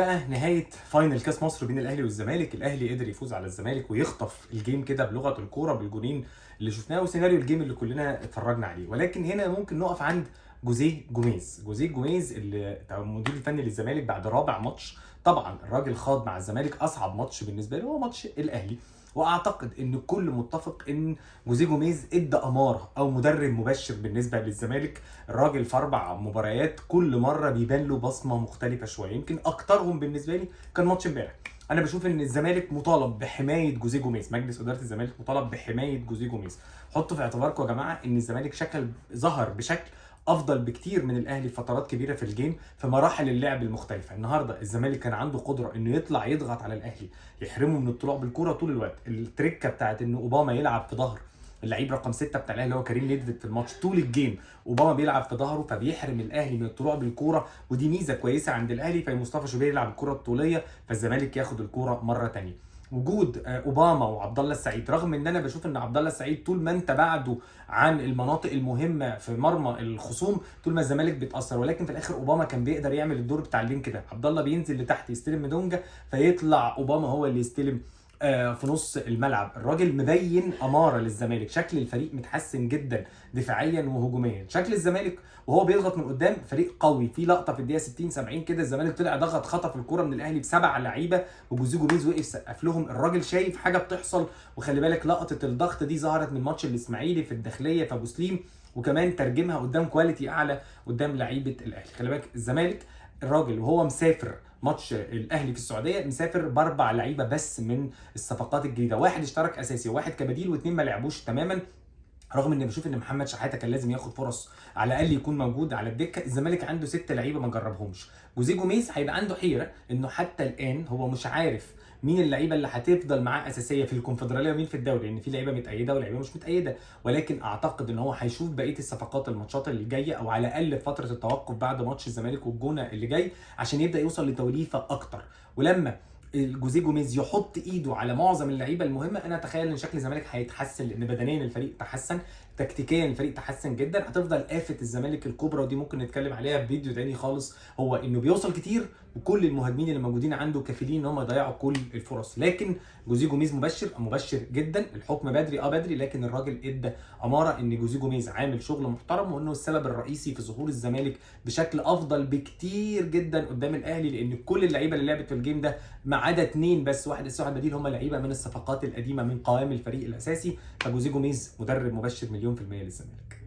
بقى نهايه فاينل كاس مصر بين الاهلي والزمالك. الاهلي قدر يفوز على الزمالك ويخطف الجيم كده بلغه الكوره بالجونين اللي شفناه وسيناريو الجيم اللي كلنا اتفرجنا عليه. ولكن هنا ممكن نقف عند جوزيه جوميز اللي المدير الفني للزمالك بعد رابع ماتش. طبعا الراجل خاض مع الزمالك اصعب ماتش بالنسبه له هو ماتش الاهلي، واعتقد ان الكل متفق ان جوزيه جوميز ادى اماره او مدرب مبشر بالنسبه للزمالك. الراجل في 4 مباريات كل مره بيبان له بصمه مختلفه شويه، يمكن اكترهم بالنسبه لي كان ماتش امبارح. انا بشوف ان الزمالك مطالب بحمايه جوزيه جوميز، مجلس اداره الزمالك مطالب بحمايه جوزيه جوميز. حطوا في اعتباركم يا جماعه ان الزمالك ظهر بشكل افضل بكتير من الاهلي في فترات كبيره في الجيم في مراحل اللعب المختلفه. النهارده الزمالك كان عنده قدره انه يطلع يضغط على الاهلي، يحرمه من الطلوع بالكره طول الوقت. التريكه بتاعت ان اوباما يلعب في ظهر اللعيب رقم 6 بتاع الاهلي اللي هو كريم نيدفيد في الماتش طول الجيم، اوباما بيلعب في ظهره فبيحرم الاهلي من الطلوع بالكوره، ودي ميزه كويسه عند الاهلي. فمصطفى شوبير يلعب الكره الطوليه فالزمالك ياخد الكوره مره ثانيه. وجود اوباما وعبد الله السعيد، رغم ان انا بشوف ان عبد الله السعيد طول ما انت بعده عن المناطق المهمه في مرمى الخصوم طول ما الزمالك بيتاثر، ولكن في الاخر اوباما كان بيقدر يعمل الدور بتاع اللينك ده. عبد الله بينزل لتحت يستلم مدونجا فيطلع اوباما هو اللي يستلم في نص الملعب. الراجل مبين اماره للزمالك، شكل الفريق متحسن جدا دفاعيا وهجوميا. شكل الزمالك وهو بيضغط من قدام فريق قوي. في لقطه في الدقيقه 60 70 كده الزمالك طلع ضغط خطف الكوره من الاهلي ب7 لعيبه وجوزيه جوميز وقف سقف لهم. الراجل شايف حاجه بتحصل. وخلي بالك لقطه الضغط دي ظهرت من ماتش الاسماعيلي في الداخليه في ابو سليم، وكمان ترجمها قدام كواليتي اعلى قدام لعيبه الاهلي. خلي بالك الزمالك الراجل وهو مسافر ماتش الاهلي في السعوديه مسافر ب4 لعيبه بس من الصفقات الجديده، واحد اشترك اساسي وواحد كبديل واثنين ما لعبوش تماما. رغم اني بشوف ان محمد شحاته كان لازم ياخد فرص على الاقل يكون موجود على الدكه. الزمالك عنده 6 لعيبه ما جربهمش. جوزيه جوميز هيبقى عنده حيره انه حتى الان هو مش عارف مين اللعيبه اللي هتفضل معاه اساسيه في الكونفدراليه ومين في الدوري، لان في لعيبه متأيده ولعيبه مش متأيده. ولكن اعتقد ان هو هيشوف بقيه الصفقات الماتشات اللي جايه، او على الاقل في فتره التوقف بعد ماتش الزمالك والجونه اللي جاي، عشان يبدا يوصل لتوليفه اكتر. ولما جوزيه جوميز يحط ايده على معظم اللعيبه المهمه، انا اتخيل ان شكل الزمالك هيتحسن، لان بدنيا الفريق تحسن، تكتيكيا الفريق تحسن جدا. هتفضل آفة الزمالك الكبرى ودي ممكن نتكلم عليها في فيديو تاني خالص، هو انه بيوصل كتير وكل المهاجمين اللي موجودين عنده كفيلين ان هم يضيعوا كل الفرص. لكن جوزيه جوميز مبشر جدا. الحكم بدري لكن الراجل ادى اماره ان جوزيه جوميز عامل شغل محترم، وانه السبب الرئيسي في ظهور الزمالك بشكل افضل بكتير جدا قدام الاهلي، لان كل اللعيبه اللي لعبت في الجيم ده ما عدا 2 بس، واحد اساسي وواحد بديل، هم لعيبه من الصفقات القديمه من قوام الفريق الاساسي. فجوزيه جوميز مدرب مبشر 100% للزمالك.